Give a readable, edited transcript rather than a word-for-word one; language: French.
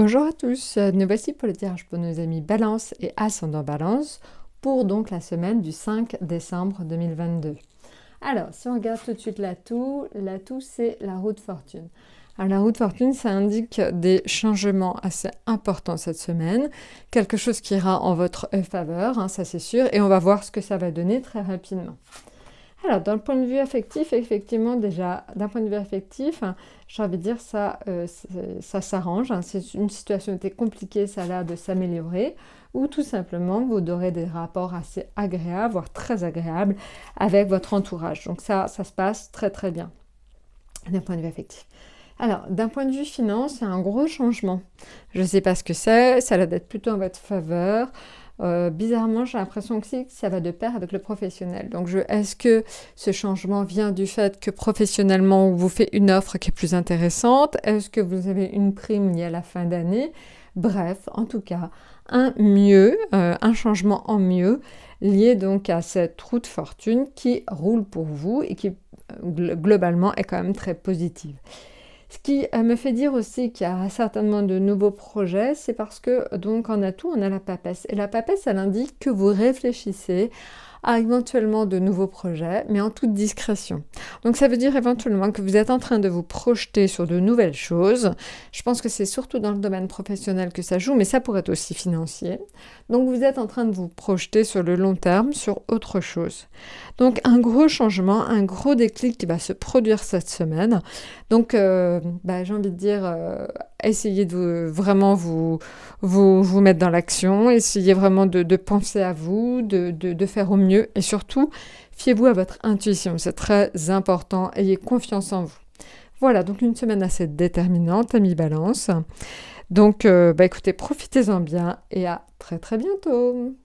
Bonjour à tous, nous voici pour le tirage pour nos amis Balance et Ascendant Balance pour donc la semaine du 5 décembre 2022. Alors, si on regarde tout de suite l'atout c'est la roue de fortune. Alors la roue de fortune, ça indique des changements assez importants cette semaine, quelque chose qui ira en votre faveur, ça c'est sûr, et on va voir ce que ça va donner très rapidement. Alors, dans le point de vue affectif, effectivement, déjà, d'un point de vue affectif, j'ai envie de dire ça s'arrange. C'est une situation qui était compliquée, ça a l'air de s'améliorer, ou tout simplement, vous aurez des rapports assez agréables, voire très agréables, avec votre entourage. Donc ça se passe très très bien, d'un point de vue affectif. Alors, d'un point de vue finance, c'est un gros changement. Je ne sais pas ce que c'est, ça a l'air d'être plutôt en votre faveur. Bizarrement, j'ai l'impression aussi que ça va de pair avec le professionnel. Donc, est-ce que ce changement vient du fait que professionnellement, on vous fait une offre qui est plus intéressante? Est-ce que vous avez une prime liée à la fin d'année? Bref, en tout cas, un changement en mieux, lié donc à cette roue de fortune qui roule pour vous et qui, globalement, est quand même très positive. Ce qui me fait dire aussi qu'il y a certainement de nouveaux projets, c'est parce que, donc, en atout, on a la papesse. Et la papesse, elle indique que vous réfléchissez à éventuellement de nouveaux projets, mais en toute discrétion. Donc ça veut dire éventuellement que vous êtes en train de vous projeter sur de nouvelles choses. Je pense que c'est surtout dans le domaine professionnel que ça joue, mais ça pourrait être aussi financier. Donc vous êtes en train de vous projeter sur le long terme, sur autre chose. Donc un gros changement, un gros déclic qui va se produire cette semaine. Donc j'ai envie de dire, essayez de vraiment vous mettre dans l'action, essayez vraiment de penser à vous, de faire au mieux et surtout, fiez-vous à votre intuition, c'est très important, ayez confiance en vous. Voilà, donc une semaine assez déterminante, amis Balance. Donc, écoutez, profitez-en bien et à très très bientôt.